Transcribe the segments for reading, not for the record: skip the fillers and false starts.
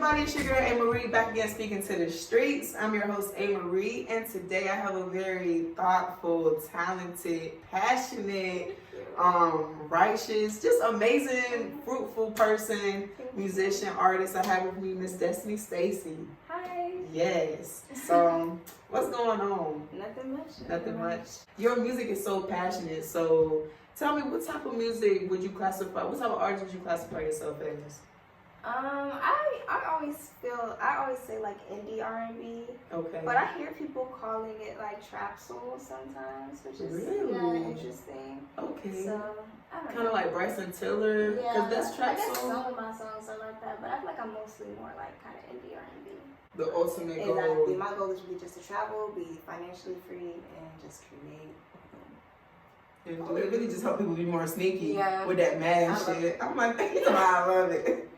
everybody, it's your girl Amarie back again speaking to the streets. I'm your host Amarie, and today I have a very thoughtful, talented, passionate, righteous, just amazing, fruitful person, musician, artist. I have with me Miss Destini Stacy. Hi. Yes. So what's going on? Nothing much. Nothing much. Your music is so passionate. So tell me, what type of music would you classify? What type of artist would you classify yourself as? I always say like indie R&B. Okay. But I hear people calling it like trap soul sometimes, which is interesting. Okay. So I don't know. Kind of like Bryson Tiller, because that's trap I guess soul. some of my songs are like that, but I feel like I'm mostly more like kind of indie R&B. The ultimate goal. Exactly. My goal is really just to travel, be financially free, and just create. And it really just help people be more sneaky with that I mask shit. I'm like, I love it.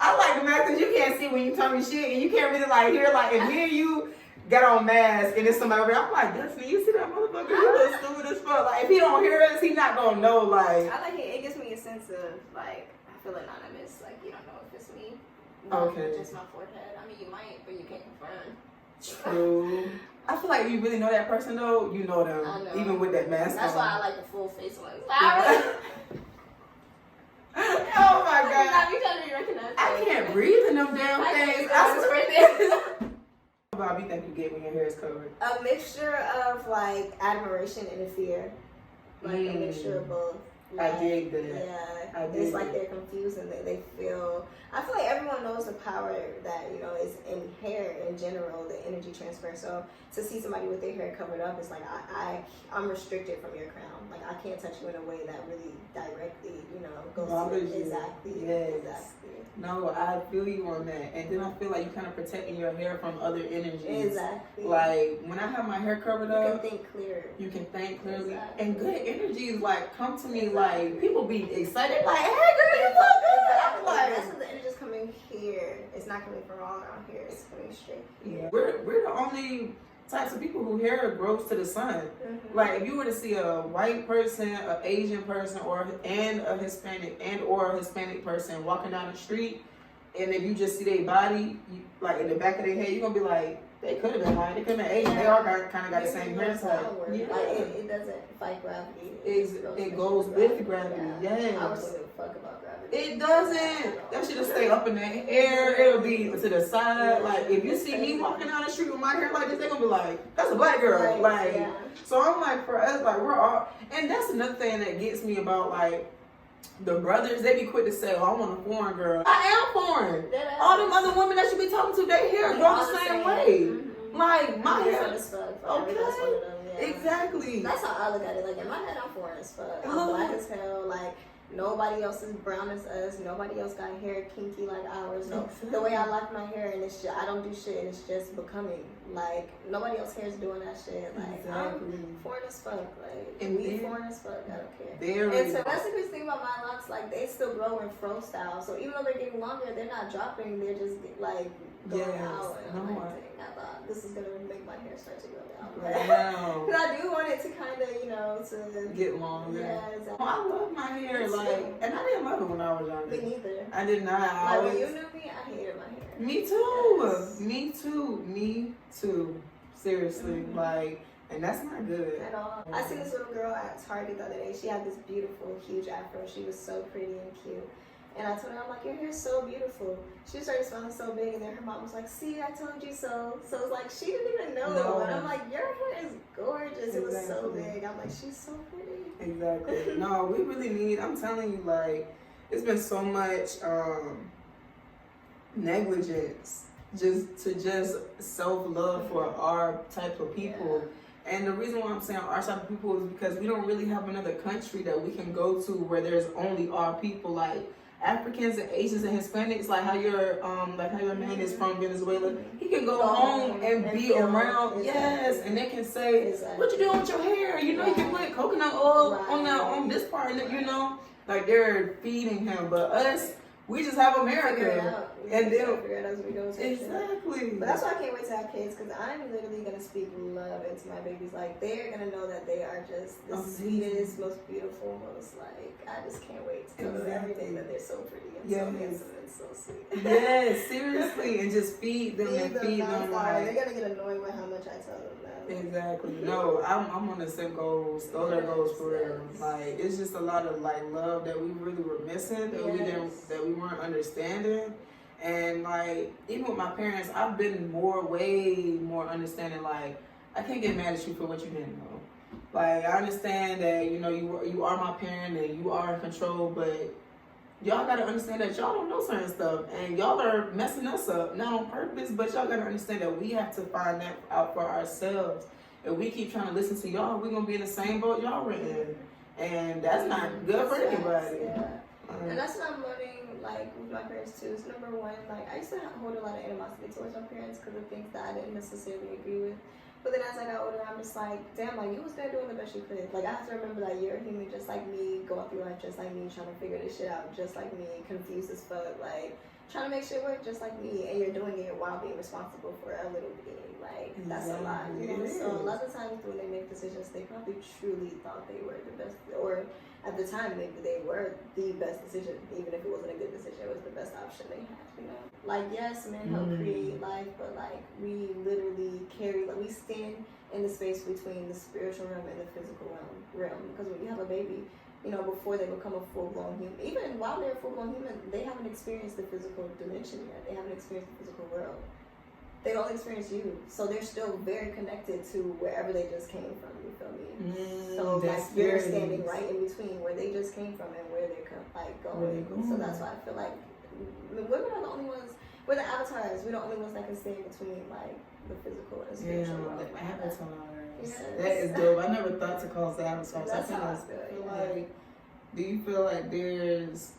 I like the mask because you can't see when you tell me shit, and you can't really like hear like if me and you got on mask and it's somebody over there, I'm like, Destiny, you see that motherfucker? He looks stupid as fuck. Like if he don't hear us, he not gonna know. Like I like it. It gives me a sense of like I feel anonymous. Like you don't know if it's me. Okay. Just my forehead. I mean, you might, but you can't confirm. True. I feel like if you really know that person though, you know them. I know. Even with that mask That's on. why I like the full face ones. Oh my god. You trying to be recognized. I can't breathe in them damn things. I swear. Bob, you think you get when your hair is covered? A mixture of like admiration and fear. Like a mixture of both. Like, I dig that. Yeah. It's like they're confused and they feel. I feel like everyone knows the power that is in hair in general, the energy transfer. So to see somebody with their hair covered up, it's like I'm restricted from your crown. Like I can't touch you in a way that really directly, goes to it. Exactly. Yes. Exactly. No, I feel you on that. And then I feel like you kind of protecting your hair from other energies. Exactly. Like when I have my hair covered up, you can think clearer. You can think clearly. Exactly. And good energies like come to me like people be excited like, hey girl, you look good. I'm like, that's what the energy's coming here. It's not coming from all around here. It's coming straight here. Yeah. We're the only types of people who hair grows to the sun. Mm-hmm. Like if you were to see a white person, an Asian person, or a Hispanic person walking down the street, and if you just see their body, like in the back of their head, you're gonna be like, they could have been white, they could have been Asian. They all kind of got the same hairstyle. Yeah. Like it doesn't fight gravity. It goes with gravity. Yes. I was gonna fuck about gravity. It doesn't. That shit'll stay up in the air. It'll be to the side. Like if you see me walking down the street with my hair like this, they're gonna be like, "That's a black girl." Like, so I'm like, for us, like we're all, and that's another thing that gets me about like the brothers. They be quick to say, "Oh, I want a foreign girl." I am foreign. All them other women that you be talking to, their hair grow the same way. Mm-hmm. Like my hair. Okay. Exactly. That's how I look at it. Like in my head, I'm foreign as fuck. I'm black as hell. Like nobody else is brown as us. Nobody else got hair kinky like ours. No, exactly. The way I like my hair, and it's just, I don't do shit, and it's just becoming. Like nobody else here is doing that shit. Like I'm foreign as fuck. Like and we foreign as fuck. I don't care. And so that's the crazy thing about my locks. Like they still grow in fro style. So even though they're getting longer, they're not dropping. They're just like going out. And I'm like, dang, I thought this is gonna make my hair start to grow down. Because I do want it to kind of, to get longer. Yeah, exactly. Oh, I love my hair, and I didn't love it when I was younger. Me neither. I did not. Like when you knew me, I hated my hair. Me too. Yes. Me too. Seriously, like, and that's not good at all. I seen this little girl at Target the other day. She had this beautiful, huge afro. She was so pretty and cute. And I told her, I'm like, your hair's so beautiful. She started smiling so big, and then her mom was like, see, I told you so. So it's like, she didn't even know. No. And I'm like, your hair is gorgeous. Exactly. It was so big. I'm like, she's so pretty. Exactly. No, we really need, I'm telling you, like, it's been so much negligence just self-love for our type of people. Yeah. And the reason why I'm saying our type of people is because we don't really have another country that we can go to where there's only our people. Like, Africans and Asians and Hispanics, like how your man is from Venezuela, he can go home and be around, and they can say, what you doing with your hair? You can put coconut oil on this part, like they're feeding him. But us, we just have America, and then figure it out as we go. Exactly. But that's why I can't wait to have kids, because I'm literally gonna speak love into my babies. Like they're gonna know that they are just the sweetest, most beautiful, most like. I just can't wait to tell them every day that they're so pretty and so handsome and It's so sweet. Yes, seriously, and just feed them and feed them. Like, they're gonna get annoyed with how much I tell them now. Exactly. No, I'm on the same goals. Those are goals for real. Like, it's just a lot of like love that we really were missing, that we weren't understanding. And like, even with my parents, I've been way more understanding. Like, I can't get mad at you for what you didn't know. Like, I understand that, you know, you are my parent and you are in control, but y'all gotta understand that y'all don't know certain stuff and y'all are messing us up, not on purpose, but y'all gotta understand that we have to find that out for ourselves. If we keep trying to listen to y'all, we're gonna be in the same boat y'all were in. And that's not good for anybody. Yeah. And that's what I'm learning, like, with my parents too. Is number one, like, I used to hold a lot of animosity towards my parents because of things that I didn't necessarily agree with. But then as I got older, I'm just like, damn, like, you was there doing the best you could. Like, I have to remember that you're a human just like me, going through life just like me, trying to figure this shit out just like me, confused as fuck, like, trying to make shit work just like me, and you're doing it while being responsible for a little being. Like, that's a lot, you know? So a lot of times when they make decisions, they probably truly thought they were the best, or at the time, maybe they were the best decision, even if it wasn't a good decision, it was the best option they had, you know? Like, yes, men help create life, but like, we literally carry, like, we stand in the space between the spiritual realm and the physical realm. Because when you have a baby, you know, before they become a full-blown human, even while they're a full-blown human, they haven't experienced the physical dimension yet. They haven't experienced the physical world. They don't experience you, so they're still very connected to wherever they just came from. You feel me? So like you're standing right in between where they just came from and where they're going. So that's why I feel like women are the only ones. We're the avatars. We're the only ones that can stand between like the physical and the spiritual world. The avatars. Yes. That is dope. I never thought to call it avatars. That's how I feel like. Do you feel like there's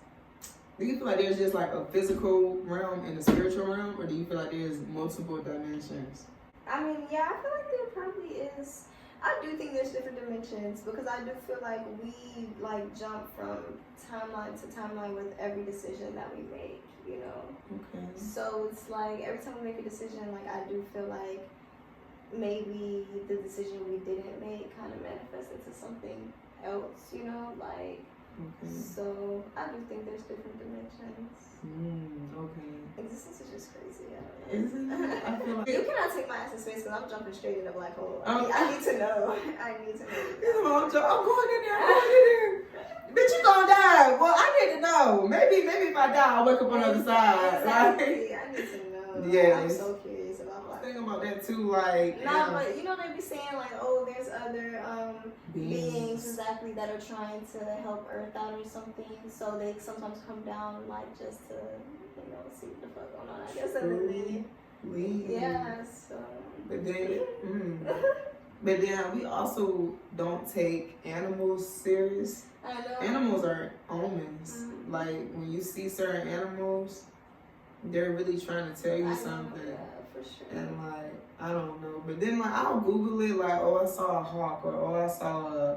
just like a physical realm and a spiritual realm, or do you feel like there's multiple dimensions? I mean, yeah, I feel like there probably is. I do think there's different dimensions because I do feel like we like jump from timeline to timeline with every decision that we make, you know? Okay. So it's like every time we make a decision, like I do feel like maybe the decision we didn't make kind of manifests into something else, you know? Like, so I do think there's different dimensions. Okay. Existence is just crazy. Isn't it? I feel like you cannot take my ass in space because I'm jumping straight in a black hole. I need to know. I need to know. I'm going in there. Bitch, you gonna die. Well, I need to know. Maybe if I die, I'll wake up on the other side. Exactly. I need to know. Yeah. I'm so curious about life. Think about that too, like. Nah, but you know they be saying like, oh, there's other beings exactly that are trying to help Earth out or something. So they sometimes come down like just to, you know, see what the fuck going on. I guess and then yeah. So. But then we also don't take animals serious. I know. Animals are omens. Like when you see certain animals, they're really trying to tell you something. Yeah, for sure. And like, I don't know. But then like I'll Google it like, oh, I saw a hawk, or oh, I saw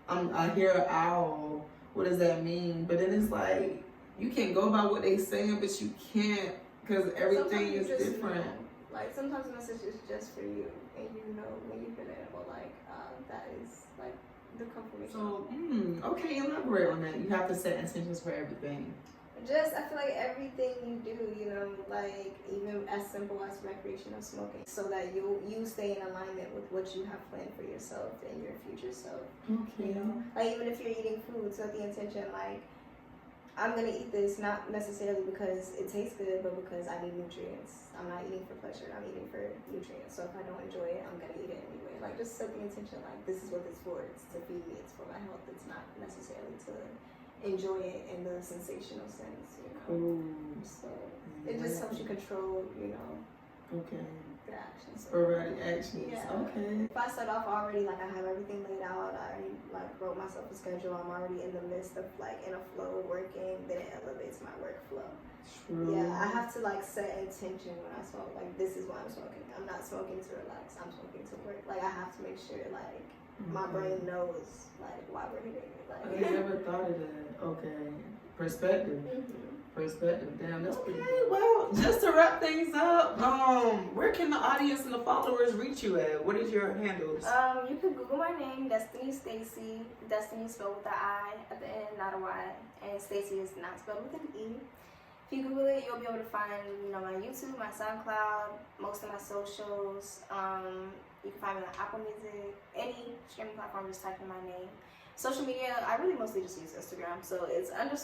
I hear an owl. What does that mean? But then it's like you can go by what they saying, but you can't because everything is different. Like sometimes the message is just for you, and you know when you hear the animal, like that is like the confirmation. So, okay, elaborate on that. You have to set intentions for everything. Just, I feel like everything you do, you know, like even as simple as recreational smoking, so that you stay in alignment with what you have planned for yourself and your future self. Okay. You know, like even if you're eating food, set the intention like, I'm gonna eat this not necessarily because it tastes good, but because I need nutrients. I'm not eating for pleasure, I'm eating for nutrients. So if I don't enjoy it, I'm gonna eat it anyway. Like just set the intention like, this is what it's for. It's to feed me, it's for my health. It's not necessarily to enjoy it in the sensational sense, you know. So it just helps you control, you know, the actions. Sporadic actions. Yeah. Okay. If I start off already, like I have everything laid out, I already like wrote myself a schedule, I'm already in the midst of like in a flow working, then it elevates my workflow. True. Yeah, I have to like set intention when I smoke. Like this is why I'm smoking. I'm not smoking to relax. I'm smoking to work. Like I have to make sure like my brain knows like why we're here. Like I never thought of that. Okay. Perspective. Perspective. Damn, that's pretty good. Well, just to wrap things up, where can the audience and the followers reach you at? What is your handles? You can Google my name, Destini Stacy. Destiny spelled with an I at the end, not a Y, and Stacy is not spelled with an E. If you Google it, you'll be able to find, you know, my YouTube, my SoundCloud, most of my socials. You can find me on Apple Music, any streaming platform, just type in my name. Social media, I really mostly just use Instagram, so it's _STVCY.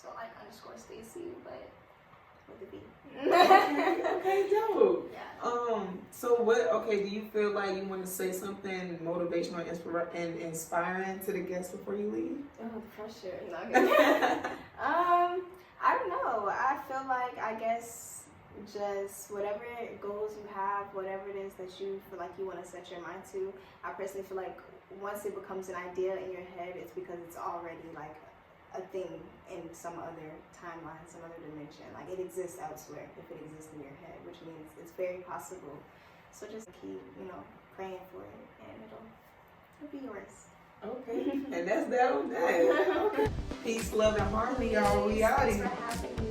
So like _Stacy, but with a B. Okay, dope. Yeah. So what? Okay, do you feel like you want to say something motivational and inspiring to the guests before you leave? Oh, the pressure. No, I don't know. I feel like, I guess, just whatever goals you have, whatever it is that you feel like you want to set your mind to, I personally feel like once it becomes an idea in your head, it's because it's already like a thing in some other timeline, some other dimension. Like it exists elsewhere if it exists in your head, which means it's very possible. So just keep, you know, praying for it, and it'll be yours. Okay, and that's that on that. Okay. Peace, love, and harmony, y'all. We out Thanks here. for having me.